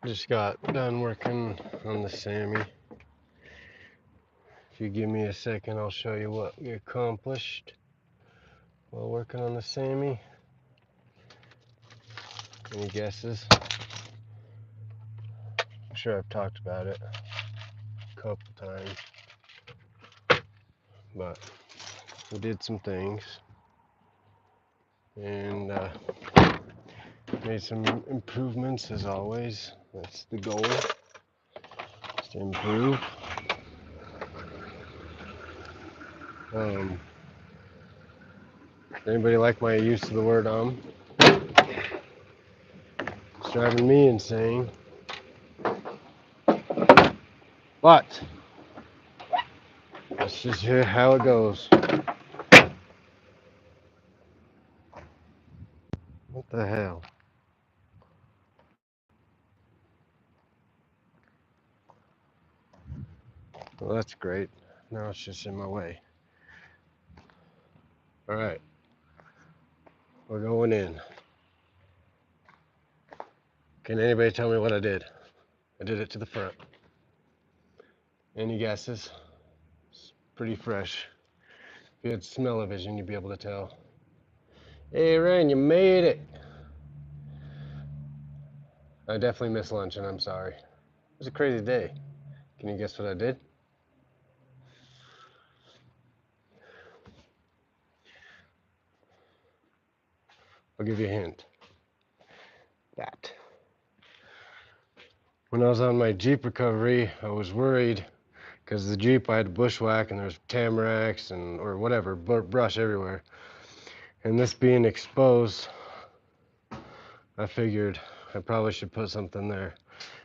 Just got done working on the Sammy. If you give me a second, I'll show you what we accomplished while working on the Sammy. Any guesses? I'm sure I've talked about it a couple times, but we did some things and made some improvements as always. That's the goal, is to improve. Anybody like my use of the word It's driving me insane. But that's just how it goes. What the hell? Well, that's great. Now it's just in my way. All right, we're going in. Can anybody tell me what I did? I did it to the front. Any guesses? It's pretty fresh. If you had smell-o-vision, you'd be able to tell. Hey, Ryan, you made it. I definitely missed lunch, and I'm sorry. It was a crazy day. Can you guess what I did? I'll give you a hint. That. When I was on my Jeep recovery, I was worried because the Jeep I had to bushwhack and there's tamaracks and or whatever, brush everywhere. And this being exposed, I figured I probably should put something there.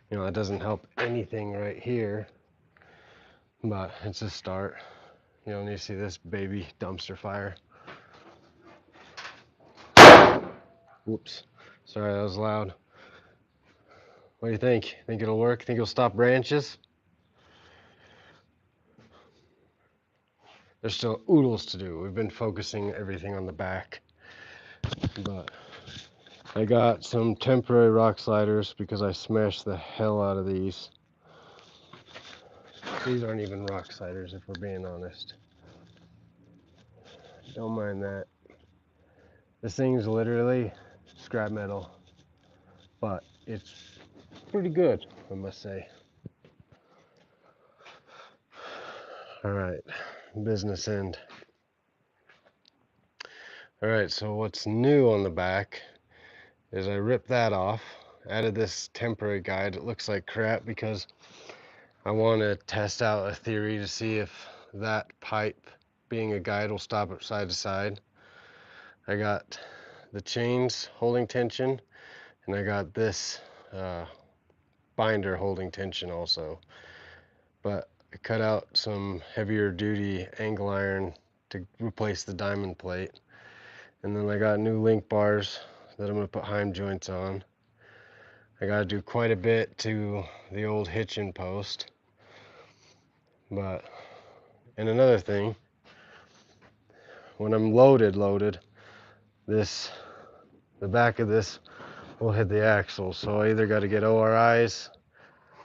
You know, it doesn't help anything right here, but it's a start. You don't need to see this baby dumpster fire. Whoops. Sorry, that was loud. What do you think? Think it'll work? Think it'll stop branches? There's still oodles to do. We've been focusing everything on the back. But I got some temporary rock sliders because I smashed the hell out of these. These aren't even rock sliders if we're being honest. Don't mind that. This thing's literally scrap metal, but it's pretty good, I must say. All right, business end. All right, so what's new on the back is I ripped that off, added this temporary guide. It looks like crap because I want to test out a theory to see if that pipe being a guide will stop it side to side. I got the chains holding tension, and I got this binder holding tension also. But I cut out some heavier duty angle iron to replace the diamond plate. And then I got new link bars that I'm going to put heim joints on. I got to do quite a bit to the old hitching post. But, and another thing, when I'm loaded, the back of this will hit the axle. So I either got to get ORIs,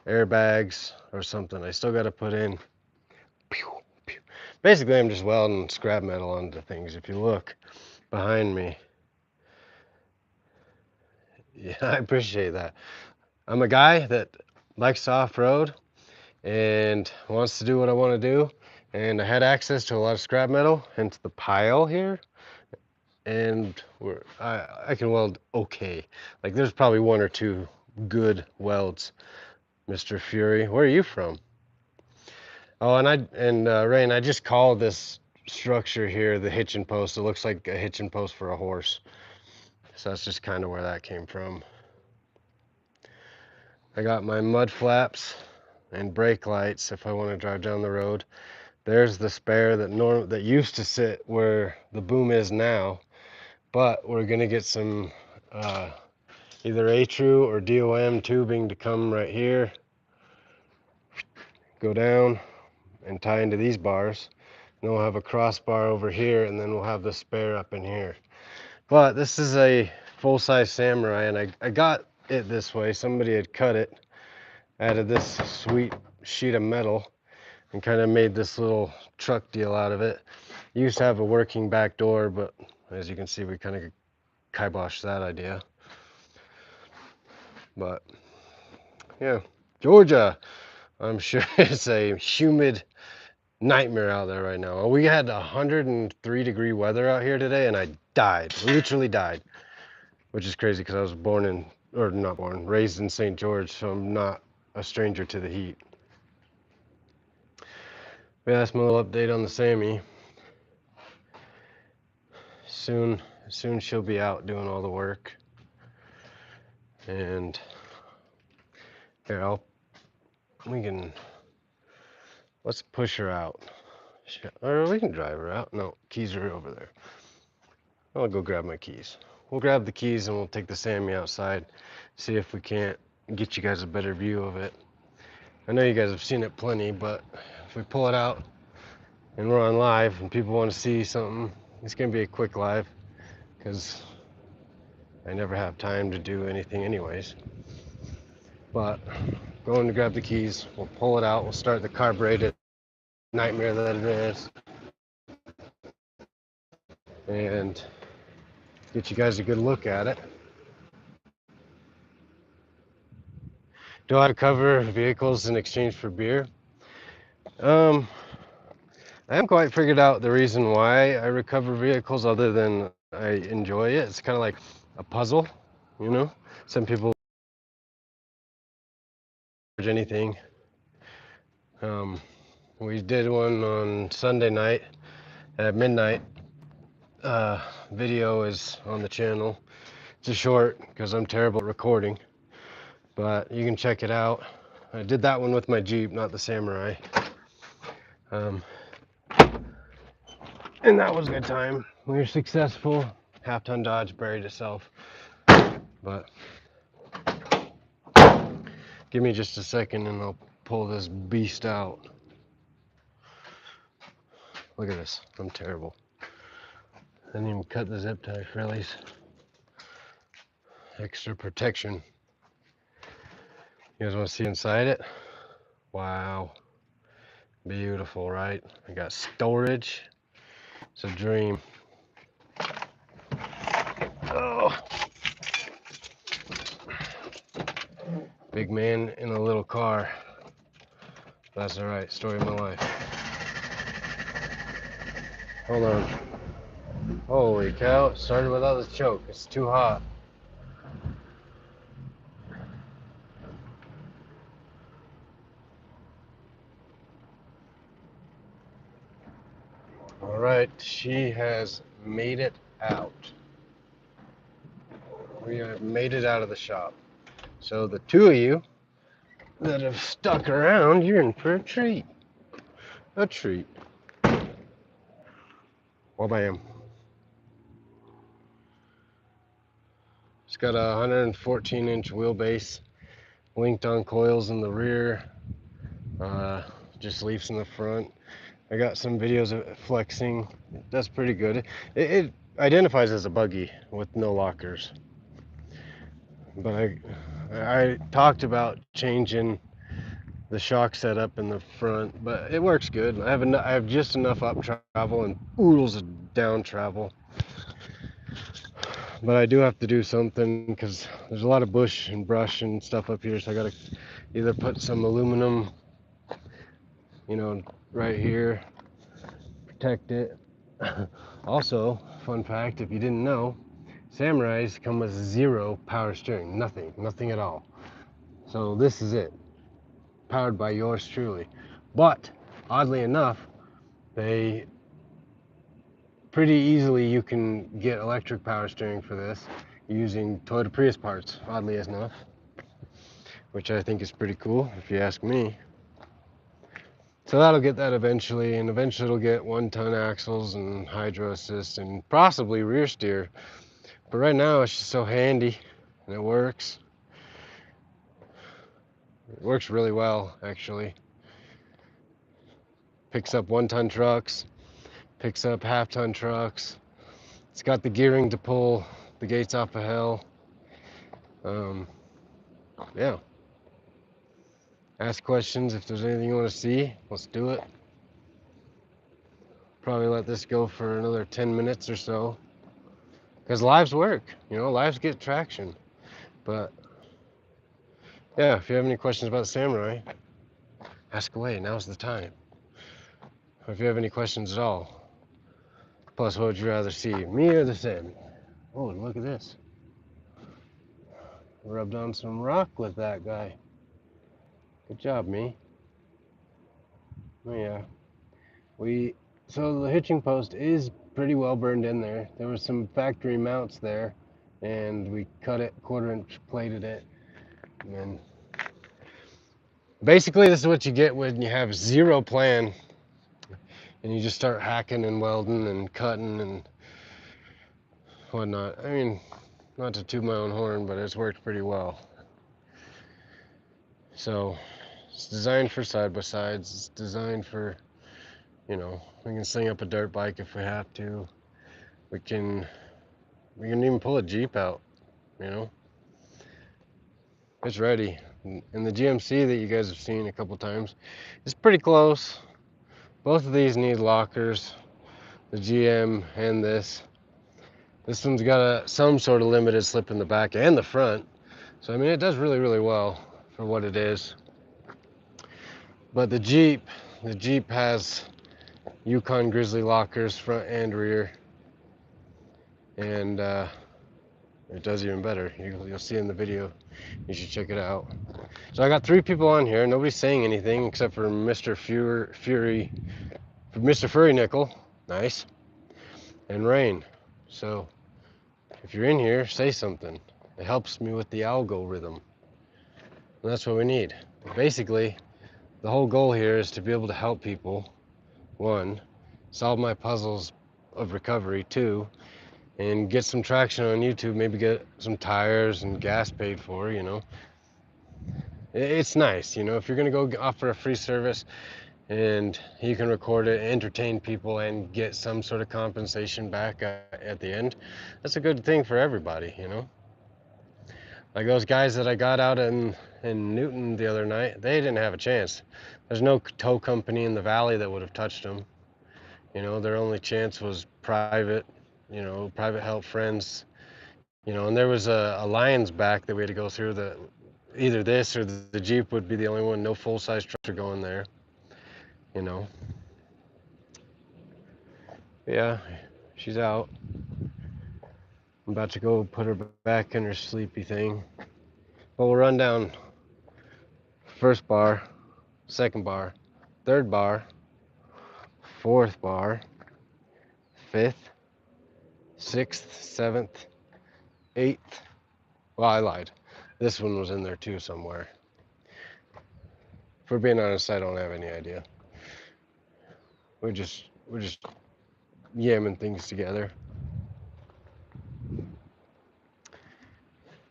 airbags, or something. I still got to put in. Basically, I'm just welding scrap metal onto things. If you look behind me, yeah, I appreciate that. I'm a guy that likes to off-road and wants to do what I want to do. And I had access to a lot of scrap metal into the pile here. And I can weld okay. Like there's probably one or two good welds, Mr. Fury. Where are you from? Oh, and Rain, I just called this structure here the hitching post. It looks like a hitching post for a horse. So that's just kind of where that came from. I got my mud flaps and brake lights if I want to drive down the road. There's the spare that used to sit where the boom is now, but we're gonna get some either A-True or DOM tubing to come right here, go down and tie into these bars. And then we'll have a crossbar over here, and then we'll have the spare up in here. But this is a full-size Samurai, and I got it this way. Somebody had cut it, added this sweet sheet of metal, and kind of made this little truck deal out of it. Used to have a working back door, but as you can see, we kind of kiboshed that idea. But yeah, Georgia, I'm sure it's a humid nightmare out there right now. We had 103-degree weather out here today, and I died, literally died, which is crazy because I was born in, or not born, raised in St. George, so I'm not a stranger to the heat. But yeah, that's my little update on the Sammy. Soon she'll be out doing all the work. And here, let's push her out. Or we can drive her out. No, keys are over there. I'll go grab my keys. We'll grab the keys and we'll take the Sammy outside, see if we can't get you guys a better view of it. I know you guys have seen it plenty, but if we pull it out and we're on live and people want to see something, it's gonna be a quick live because I never have time to do anything anyways. But going to grab the keys, we'll pull it out, we'll start the carbureted nightmare that it is, and get you guys a good look at it. Do I cover vehicles in exchange for beer? I haven't quite figured out the reason why I recover vehicles other than I enjoy it. It's kind of like a puzzle, you know? Some people charge anything. We did one on Sunday night at midnight. Video is on the channel. It's a short because I'm terrible at recording, but you can check it out. I did that one with my Jeep, not the Samurai. And that was a good time. We were successful. Half-ton Dodge buried itself. But give me just a second and I'll pull this beast out. Look at this. I'm terrible. I didn't even cut the zip tie frillies. Extra protection. You guys want to see inside it? Wow. Beautiful, right? I got storage. It's a dream. Oh. Big man in a little car. That's all right. Story of my life. Hold on. Holy cow. It started without the choke. It's too hot. All right. She has made it out. We have made it out of the shop. So the two of you that have stuck around, you're in for a treat. A treat. Well, bam. It's got a 114-inch wheelbase, linked on coils in the rear, just leafs in the front. I got some videos of it flexing. That's pretty good. It identifies as a buggy with no lockers. But I talked about changing the shock setup in the front, but it works good. I have just enough up travel and oodles of down travel. But I do have to do something because there's a lot of bush and brush and stuff up here, so I gotta either put some aluminum, you know, right here, protect it. Also, fun fact, if you didn't know, Samurais come with zero power steering, nothing at all. So this is it, powered by yours truly. But oddly enough, they pretty easily you can get electric power steering for this using Toyota Prius parts, oddly enough, which I think is pretty cool if you ask me. So that'll get that eventually, and eventually it'll get 1-ton axles and hydro assist and possibly rear steer. But right now it's just so handy and it works. It works really well, actually. Picks up 1-ton trucks, picks up half-ton trucks. It's got the gearing to pull the gates off of hell. yeah, ask questions if there's anything you want to see. Let's do it. Probably let this go for another 10 minutes or so, because lives work, you know, lives get traction. But yeah, if you have any questions about the Samurai, ask away. Now's the time. Or if you have any questions at all. Plus, what would you rather see, me or the Sam? Oh, and look at this. Rubbed on some rock with that guy. Good job, me. Oh yeah. So the hitching post is pretty well burned in there. There was some factory mounts there, and we cut it, quarter-inch plated it, and then basically this is what you get when you have zero plan, and you just start hacking and welding and cutting and whatnot. I mean, not to toot my own horn, but it's worked pretty well. So it's designed for side-by-sides. It's designed for, you know, we can sling up a dirt bike if we have to. We can even pull a Jeep out, you know. It's ready. And the GMC that you guys have seen a couple times is pretty close. Both of these need lockers, the GM and this. This one's got some sort of limited slip in the back and the front. So I mean, it does really, really well for what it is. But the Jeep has Yukon Grizzly lockers front and rear. And it does even better. You'll see in the video. You should check it out. So I got 3 people on here. Nobody's saying anything except for Mr. Mr. Furry Nickel. Nice. And Rain. So if you're in here, say something. It helps me with the algorithm. And that's what we need. Basically, the whole goal here is to be able to help people. 1, solve my puzzles of recovery. 2, and get some traction on YouTube. Maybe get some tires and gas paid for, you know. It's nice, you know, if you're gonna go offer a free service and you can record it, entertain people, and get some sort of compensation back at the end, that's a good thing for everybody, you know. Like those guys that I got out in Newton the other night, they didn't have a chance. There's no tow company in the valley that would have touched them. You know, their only chance was private, you know, private help friends, you know, and there was a Lions back that we had to go through that either this or the Jeep would be the only one, no full-size trucks are going there, you know. Yeah, she's out. I'm about to go put her back in her sleepy thing. But we'll run down first bar, second bar, third bar, fourth bar, fifth, sixth, seventh, eighth. Well, I lied. This one was in there too somewhere. For being honest, I don't have any idea. We're just yamming things together.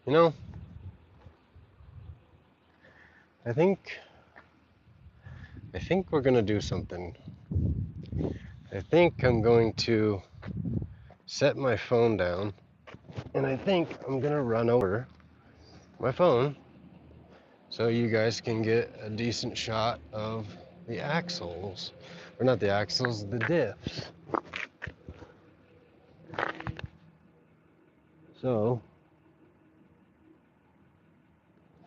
You know, I think we're gonna do something. I think I'm going to set my phone down, and I think I'm gonna run over my phone so you guys can get a decent shot of the axles, or not the axles, the diffs. So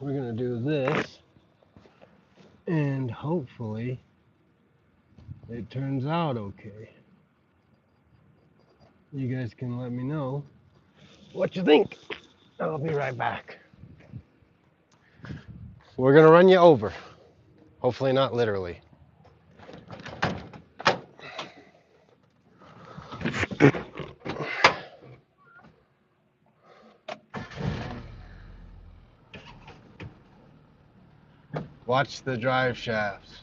we're gonna do this, and hopefully it turns out okay. You guys can let me know what you think. I'll be right back. We're gonna run you over. Hopefully not literally. Watch the drive shafts.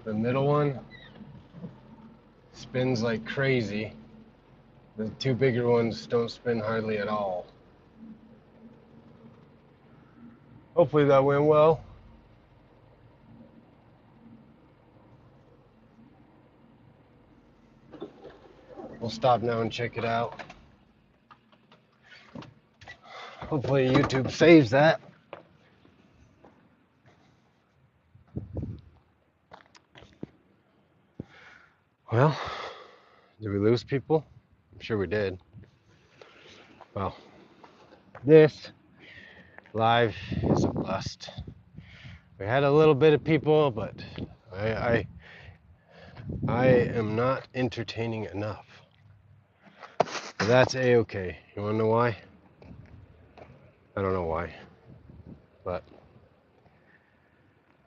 The middle one spins like crazy. The 2 bigger ones don't spin hardly at all. Hopefully that went well. We'll stop now and check it out. Hopefully YouTube saves that. Well, did we lose people? I'm sure we did. Well, this live is a bust. We had a little bit of people, but I, I, I am not entertaining enough. But that's a-okay. You wanna know why? I don't know why. But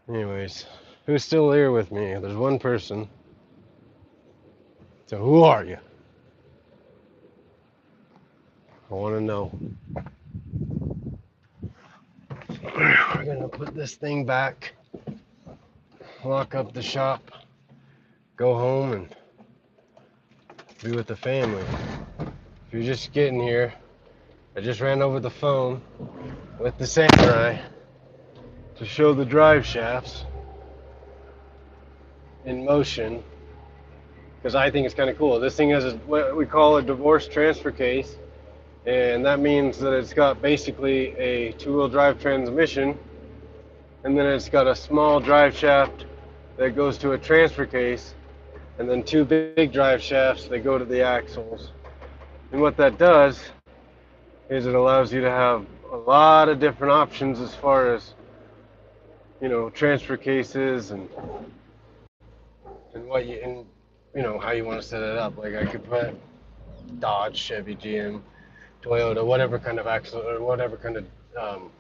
anyways, who's still here with me? There's one person. So who are you? I want to know. We're gonna put this thing back, lock up the shop, go home, and be with the family. If you're just getting here, I just ran over the phone with the Samurai to show the drive shafts in motion because I think it's kind of cool. This thing has what we call a divorce transfer case, and that means that it's got basically a two-wheel drive transmission, and then it's got a small drive shaft that goes to a transfer case, and then two big drive shafts that go to the axles. And what that does is it allows you to have a lot of different options as far as, you know, transfer cases and what you and you know how you want to set it up. Like I could put Dodge, Chevy, GM, Toyota, whatever kind of axle or whatever kind of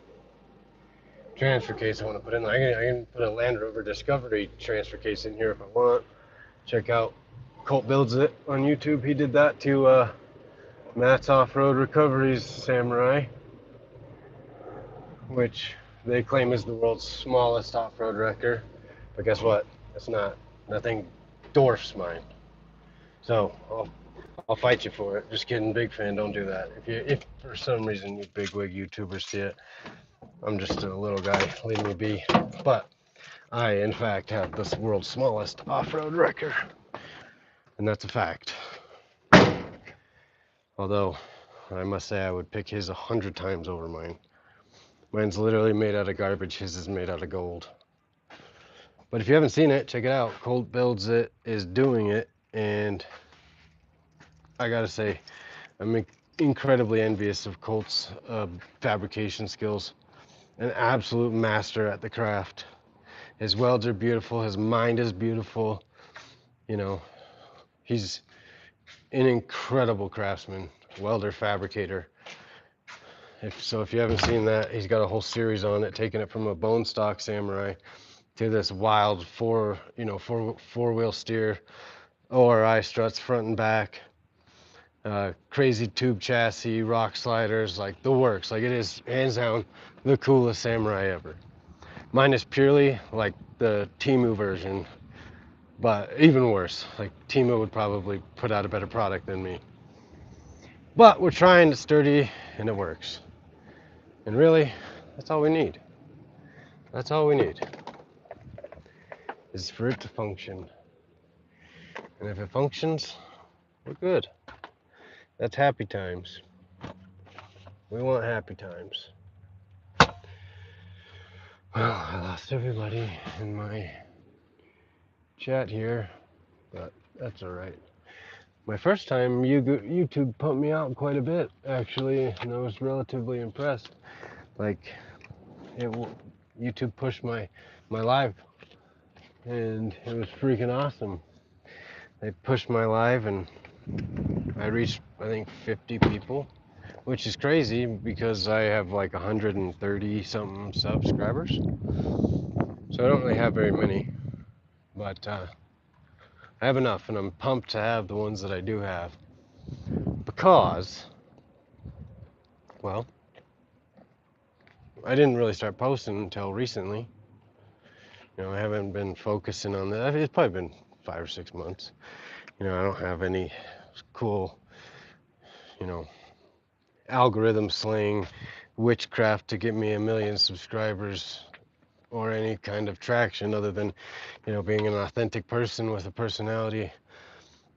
transfer case I want to put in. I can put a Land Rover Discovery transfer case in here if I want. Check out Colt Builds It on YouTube. He did that to Matt's Off-Road Recoveries Samurai, which they claim is the world's smallest off-road wrecker. But guess what? It's not. Nothing dwarfs mine. So I'll fight you for it. Just kidding, big fan. Don't do that. If for some reason you bigwig YouTubers see it, I'm just a little guy. Leave me be. But I, in fact, have this world's smallest off-road wrecker, and that's a fact. Although I must say I would pick his 100 times over mine. Mine's literally made out of garbage. His is made out of gold. But if you haven't seen it, check it out. Colt Builds It is doing it, and I gotta say, I'm incredibly envious of Colt's fabrication skills. An absolute master at the craft. His welds are beautiful. His mind is beautiful. You know, he's an incredible craftsman, welder, fabricator. If you haven't seen that, he's got a whole series on it, taking it from a bone stock Samurai to this wild four-wheel steer, ORI struts front and back, crazy tube chassis, rock sliders, like the works. Like it is hands down the coolest Samurai ever. Mine is purely like the Temu version, but even worse. Like Temu would probably put out a better product than me. But we're trying, it's sturdy and it works. And really, that's all we need. That's all we need, is for it to function. And if it functions, we're good. That's happy times. We want happy times. Well, I lost everybody in my chat here, but that's all right. My first time, YouTube pumped me out quite a bit, actually, and I was relatively impressed. Like, YouTube pushed my live, and it was freaking awesome. They pushed my live, and I reached, I think, 50 people, which is crazy because I have like 130 something subscribers. So I don't really have very many, but I have enough, and I'm pumped to have the ones that I do have because, well, I didn't really start posting until recently. You know, I haven't been focusing on that. It's probably been 5 or 6 months. You know, I don't have any cool, you know, algorithm slaying witchcraft to get me 1 million subscribers or any kind of traction other than, you know, being an authentic person with a personality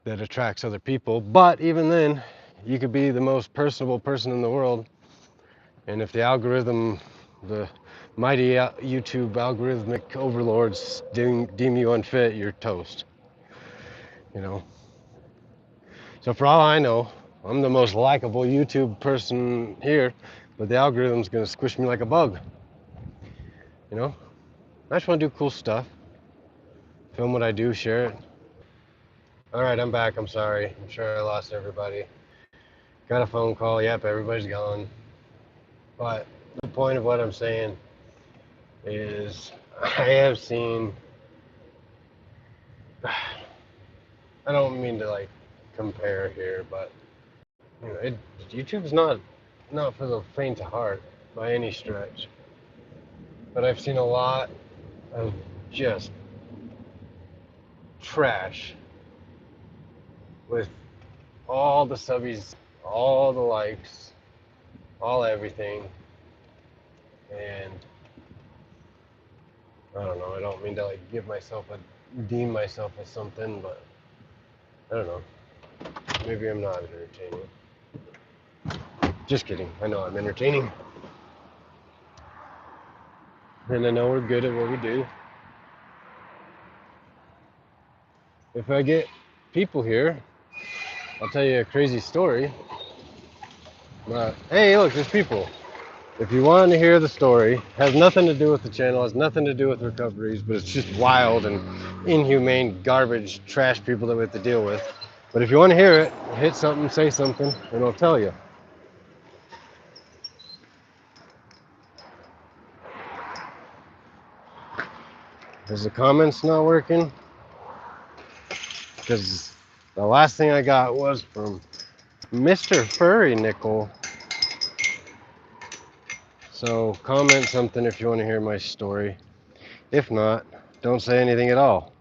that attracts other people. But even then, you could be the most personable person in the world, and if the algorithm, the mighty YouTube algorithmic overlords deem you unfit, you're toast. you know. So for all I know, I'm the most likable YouTube person here, but the algorithm's gonna squish me like a bug. You know? I just wanna do cool stuff. Film what I do, share it. Alright, I'm back, I'm sorry. I'm sure I lost everybody. Got a phone call, yep, everybody's gone. But the point of what I'm saying is I have seen, I don't mean to like compare here, but you know, YouTube's not for the faint of heart by any stretch. But I've seen a lot of just trash with all the subbies, all the likes, all everything, and I don't know. I don't mean to like deem myself as something, but I don't know. Maybe I'm not entertaining. Just kidding. I know I'm entertaining, and I know we're good at what we do. If I get people here, I'll tell you a crazy story. But hey, look, there's people. If you want to hear the story, has nothing to do with the channel, has nothing to do with recoveries, but it's just wild and inhumane, garbage, trash people that we have to deal with. But if you want to hear it, hit something, say something, and I'll tell you. Is the comments not working? Because the last thing I got was from Mr. Furry Nickel. So comment something if you want to hear my story. If not, don't say anything at all.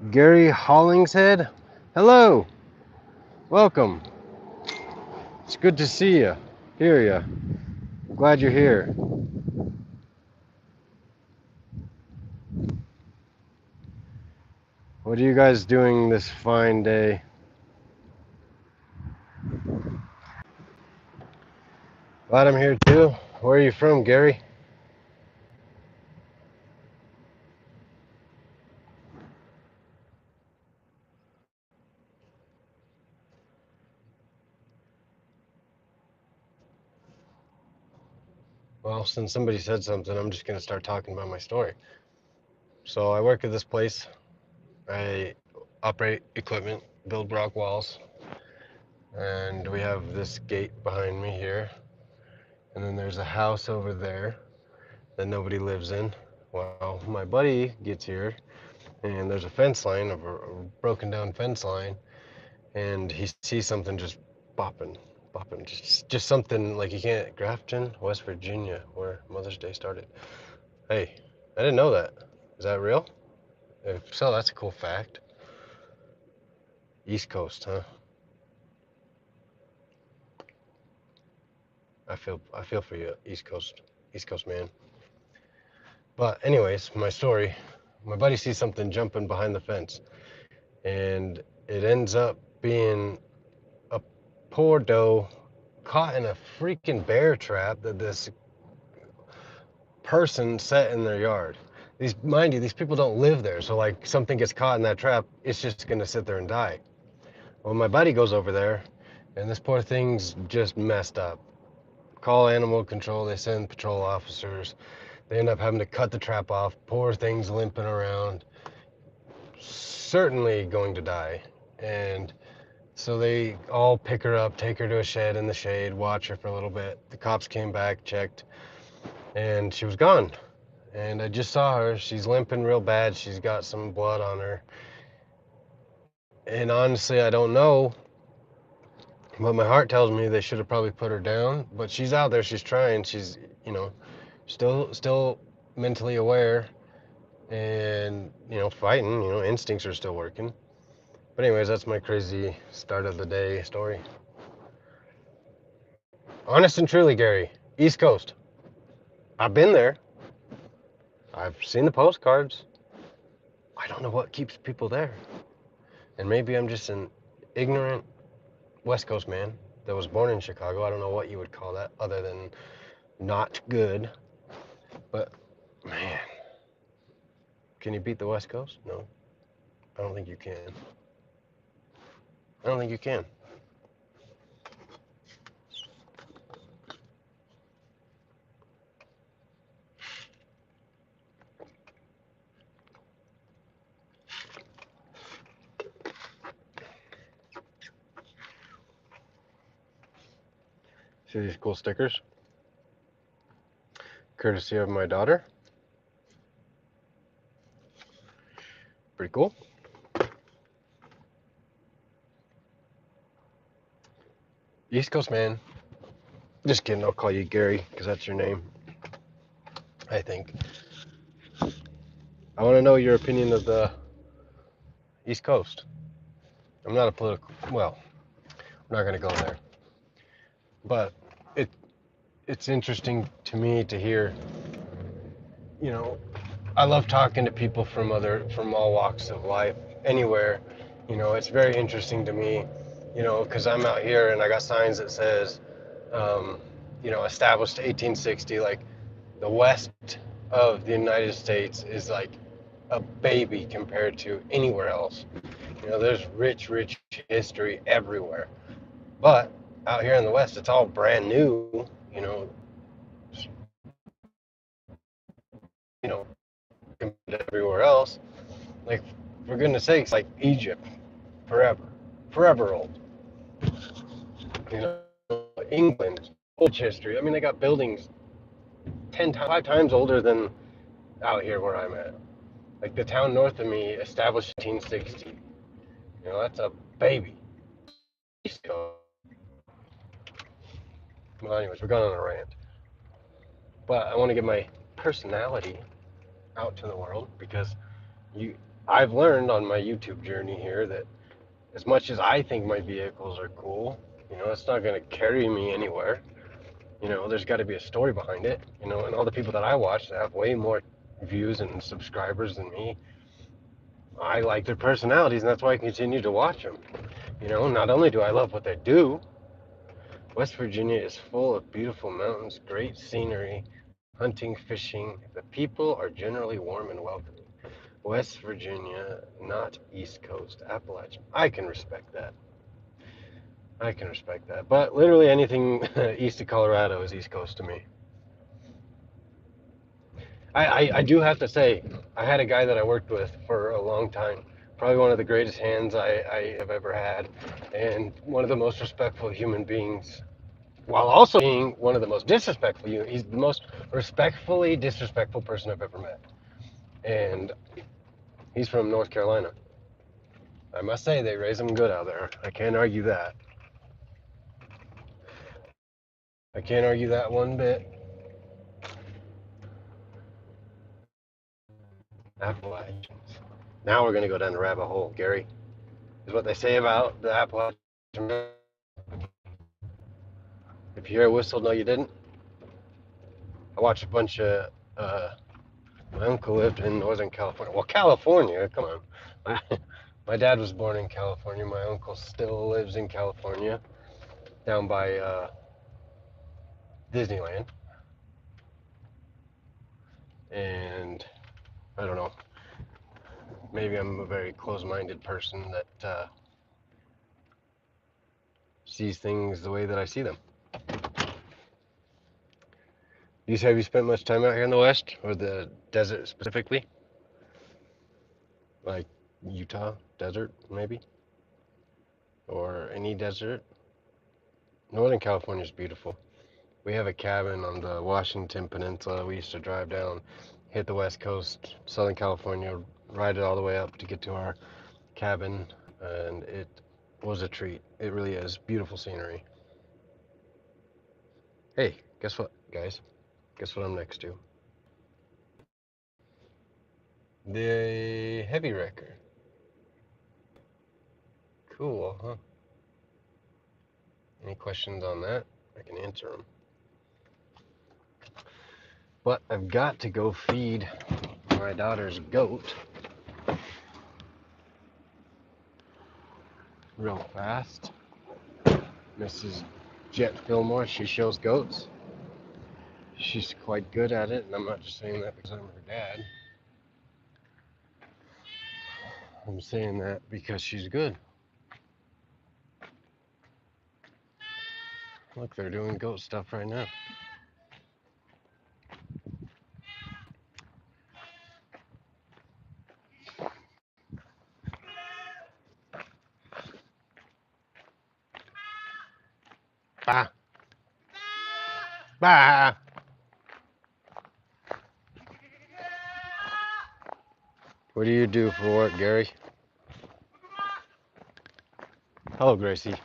Gary Hollingshead, hello, welcome. It's good to see you, hear you. I'm glad you're here. What are you guys doing this fine day? Glad I'm here too. Where are you from, Gary? Well, since somebody said something, I'm just gonna start talking about my story. So I work at this place. I operate equipment, build rock walls, and we have this gate behind me here. And then there's a house over there that nobody lives in. Well, my buddy gets here, and there's a fence line, a broken down fence line, and he sees something just bopping, bopping, just something like you can't. Grafton, West Virginia, where Mother's Day started. Hey, I didn't know that. Is that real? If so, that's a cool fact. East Coast, huh? I feel for you, East Coast man. But anyways, my story. My buddy sees something jumping behind the fence, and it ends up being a poor doe caught in a freaking bear trap that this person set in their yard. Mind you, these people don't live there, so like something gets caught in that trap, it's just gonna sit there and die. Well, my buddy goes over there, and this poor thing's just messed up. Call animal control, they send patrol officers. They end up having to cut the trap off. Poor thing's limping around, certainly going to die. And so they all pick her up, take her to a shed in the shade, watch her for a little bit. The cops came back, checked, and she was gone. And I just saw her. She's limping real bad. She's got some blood on her. And honestly, I don't know. But my heart tells me they should have probably put her down. But she's out there. She's trying. She's, you know, still mentally aware and, you know, fighting. You know, instincts are still working. But anyways, that's my crazy start of the day story. Honest and truly, Gary, East Coast. I've been there. I've seen the postcards. I don't know what keeps people there. And maybe I'm just an ignorant West Coast man that was born in Chicago. I don't know what you would call that other than not good. But man, can you beat the West Coast? No. I don't think you can. I don't think you can. See these cool stickers? Courtesy of my daughter. Pretty cool. East Coast man. Just kidding, I'll call you Gary because that's your name, I think. I want to know your opinion of the East Coast. I'm not a political, well, I'm not going to go there. But it's interesting to me to hear, you know, I love talking to people from all walks of life, anywhere. You know, it's very interesting to me, you know, because I'm out here and I got signs that says, um, you know, established 1860. Like the west of the United States is like a baby compared to anywhere else. You know, there's rich history everywhere. But out here in the west, it's all brand new. You know, compared to everywhere else. Like, for goodness sakes, like Egypt, forever old. You know, England, old history. I mean, they got buildings 5 times older than out here where I'm at. Like the town north of me, established 1860. You know, that's a baby. So, well, anyways, we're going on a rant. But I want to get my personality out to the world because you, I've learned on my YouTube journey here that as much as I think my vehicles are cool, you know, it's not going to carry me anywhere. You know, there's got to be a story behind it. You know, and all the people that I watch that have way more views and subscribers than me, I like their personalities, and that's why I continue to watch them. You know, not only do I love what they do, West Virginia is full of beautiful mountains, great scenery, hunting, fishing. The people are generally warm and welcoming. West Virginia, not East Coast, Appalachian. I can respect that. I can respect that. But literally anything east of Colorado is East Coast to me. I do have to say, I had a guy that I worked with for a long time. Probably one of the greatest hands I have ever had, and one of the most respectful human beings, while also being one of the most disrespectful. He's the most respectfully disrespectful person I've ever met, and he's from North Carolina. I must say they raise them good out there. I can't argue that. I can't argue that one bit. Appalachians. Now we're gonna go down the rabbit hole, Gary. Is what they say about the Appalachian. If you hear a whistle, no, you didn't. I watched a bunch of. My uncle lived in Northern California. Well, California, come on. My dad was born in California. My uncle still lives in California, down by Disneyland. And I don't know. Maybe I'm a very close-minded person that sees things the way that I see them. Have you spent much time out here in the West, or the desert specifically? Like Utah desert, maybe? Or any desert? Northern California is beautiful. We have a cabin on the Washington Peninsula. We used to drive down, hit the West Coast, Southern California, ride it all the way up to get to our cabin, and it was a treat. It really is. Beautiful scenery. Hey, guess what, guys? Guess what I'm next to? The Heavy Wrecker. Cool, huh? Any questions on that? I can answer them. But I've got to go feed my daughter's goat real fast. Mrs. Jet Fillmore, she shows goats. She's quite good at it, and I'm not just saying that because I'm her dad. I'm saying that because she's good. Look, they're doing goat stuff right now. Bah! Bah! What do you do for work, Gary? Hello, Gracie.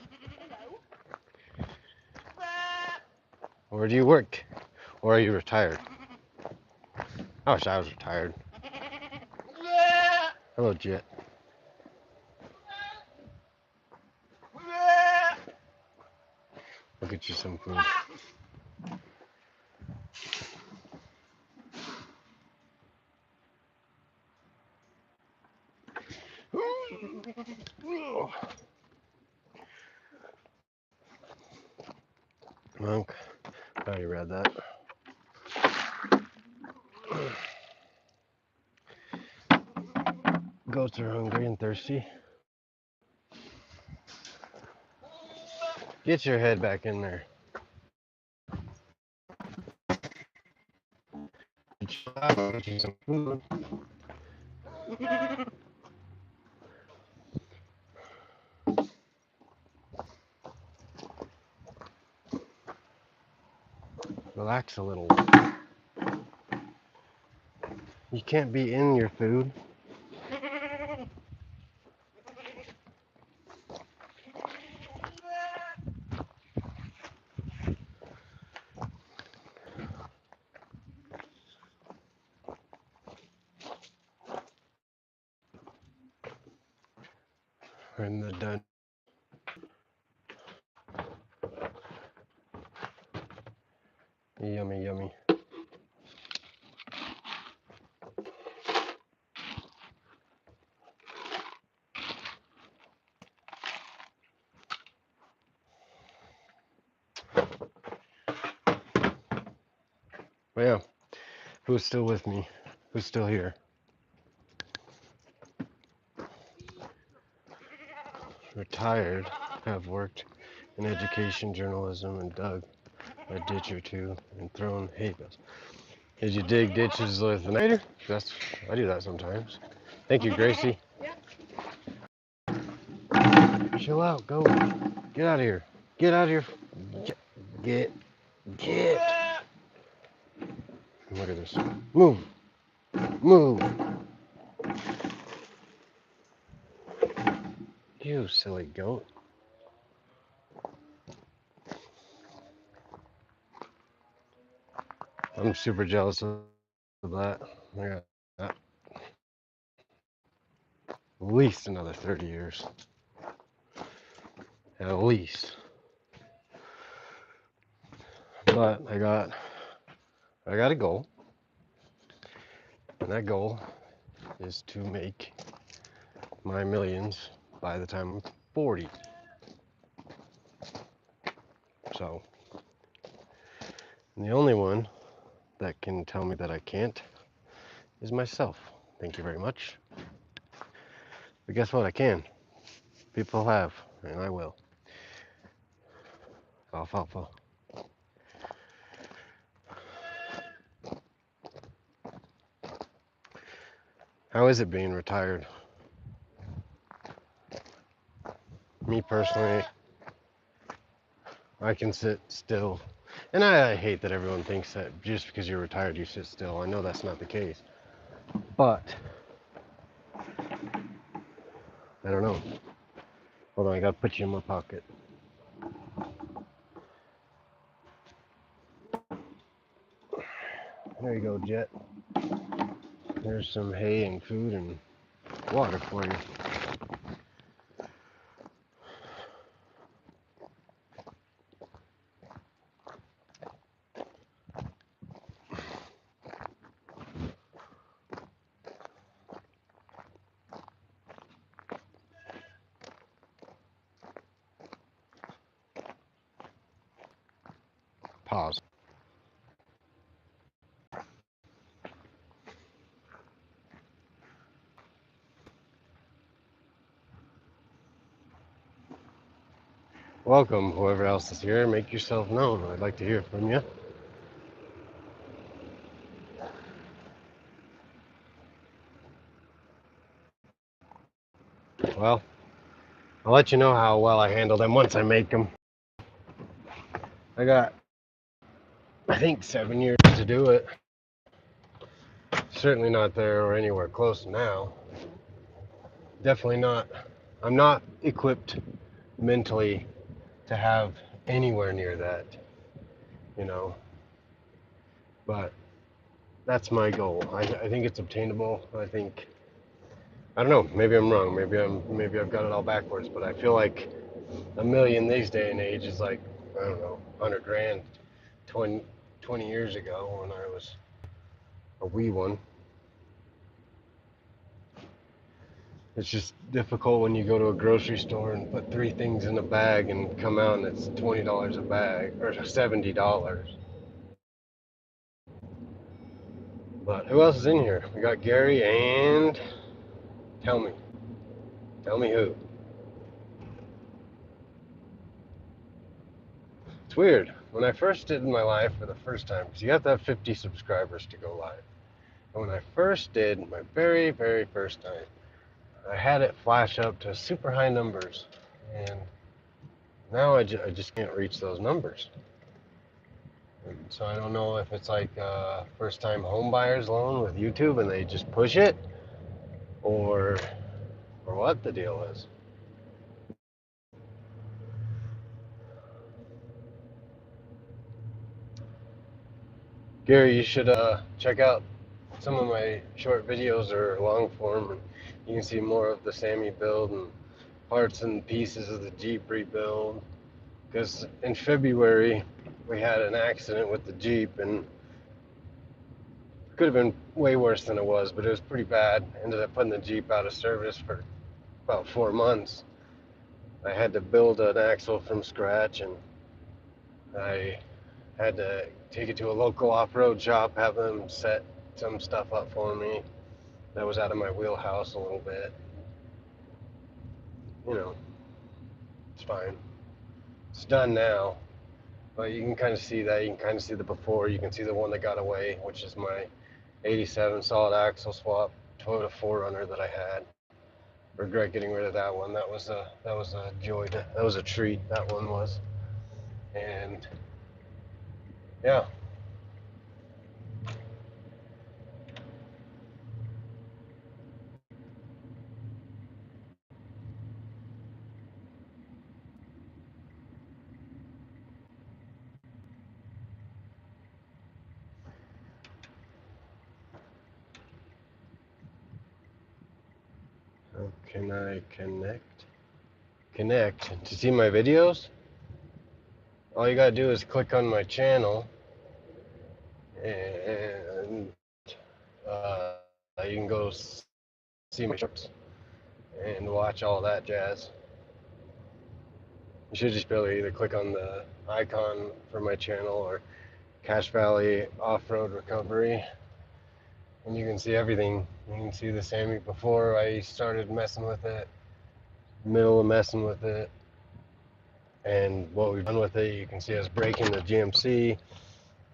Where do you work? Or are you retired? I wish I was retired. Hello, Jet. I'll get you some food. Monk, I already read that. Goats are hungry and thirsty. Get your head back in there. Get you some food. Relax a little. You can't be in your food. We're in the dun. Yummy, yummy. Well, yeah. Who's still with me? Who's still here? Retired. Have worked in education, journalism, and dug a ditch or two and thrown hay bales. Did you dig ditches with an excavator? I do that sometimes. Thank you, Gracie. Chill out. Go. Get out of here. Get out of here. Get. Look at this. Move. Move. You silly goat. I'm super jealous of that. I got that. At least another 30 years. At least. But I got a goal. And that goal is to make my millions by the time I'm 40. So, the only one that can tell me that I can't is myself. Thank you very much. But guess what? I can. People have, and I will. Alfalfa. How is it being retired? Me personally, I can sit still. And I hate that everyone thinks that just because you're retired, you sit still. I know that's not the case. But, I don't know. Hold on, I gotta put you in my pocket. There you go, Jet. There's some hay and food and water for you. Pause. welcome, whoever else is here. Make yourself known. I'd like to hear from you. Well, I'll let you know how well I handle them once I make them. I got, I think, 7 years to do it. Certainly not there or anywhere close now. Definitely not. I'm not equipped mentally to have anywhere near that, you know. But that's my goal. I think it's obtainable. I don't know. Maybe I'm wrong. Maybe I've got it all backwards. But I feel like a million these day and age is like, I don't know, 100 grand 20 years ago when I was a wee one. It's just difficult when you go to a grocery store and put 3 things in a bag and come out and it's $20 a bag or $70. But who else is in here? We got Gary and tell me. Tell me who. It's weird. When I first did my live for the first time, because you have to have 50 subscribers to go live. And when I first did my very, very first time, I had it flash up to super high numbers. And now I just can't reach those numbers. And so I don't know if it's like first time home buyers loan with YouTube and they just push it or what the deal is. Gary, you should check out some of my short videos or long form, and you can see more of the Sammy build and parts and pieces of the Jeep rebuild. Because in February we had an accident with the Jeep, and it could have been way worse than it was, but it was pretty bad. Ended up putting the Jeep out of service for about 4 months. I had to build an axle from scratch, and I had to take it to a local off-road shop, have them set some stuff up for me that was out of my wheelhouse a little bit. You know, it's fine. It's done now, but you can kind of see that. You can kind of see the before. You can see the one that got away, which is my 87 solid axle swap Toyota 4Runner that I had. Regret getting rid of that one. That was a joy. That was a treat. That one was, and yeah. How can I connect to see my videos? All you gotta do is click on my channel, and you can go see my shorts and watch all that jazz. You should just be able to either click on the icon for my channel or Cache Valley Off-Road Recovery, and you can see everything. You can see the Sammy before I started messing with it, middle of messing with it, and what we've done with it. You can see us breaking the GMC.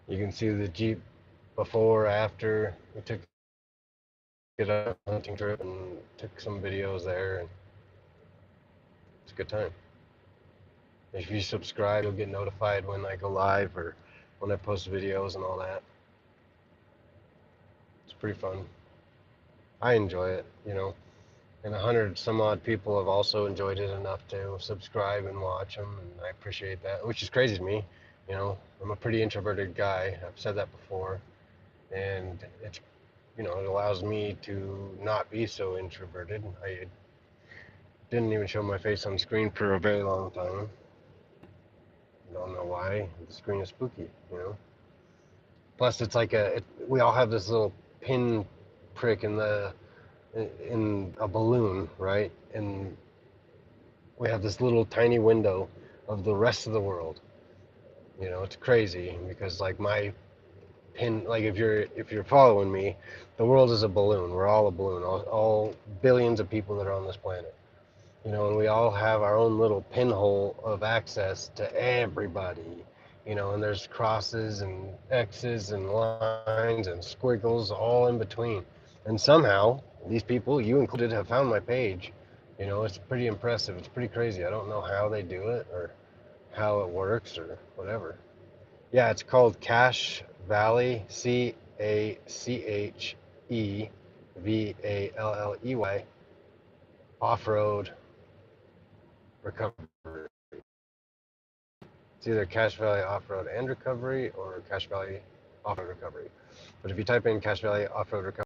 You can see the Jeep before, after. We took it on a hunting trip and took some videos there, and it's a good time. If you subscribe, you'll get notified when I go live or when I post videos and all that. It's pretty fun. I enjoy it, you know. And 100 some odd people have also enjoyed it enough to subscribe and watch them, and I appreciate that, which is crazy to me. You know, I'm a pretty introverted guy. I've said that before, and it's, you know, it allows me to not be so introverted. I didn't even show my face on screen for a very long time. Don't know why. The screen is spooky, you know. Plus, it's like we all have this little pin prick in a balloon, right? And we have this little tiny window of the rest of the world. You know, it's crazy because like my pin, like if you're following me, the world is a balloon. We're all a balloon. All billions of people that are on this planet. And we all have our own little pinhole of access to everybody. And there's crosses and X's and lines and squiggles all in between. And somehow, these people, you included, have found my page. It's pretty impressive. It's pretty crazy. I don't know how they do it or how it works or whatever. Yeah, it's called Cache Valley, CACHEVALLEY, off-road recovery. It's either Cache Valley Off-Road and Recovery or Cache Valley Off-Road Recovery. But if you type in Cache Valley Off-Road Recovery,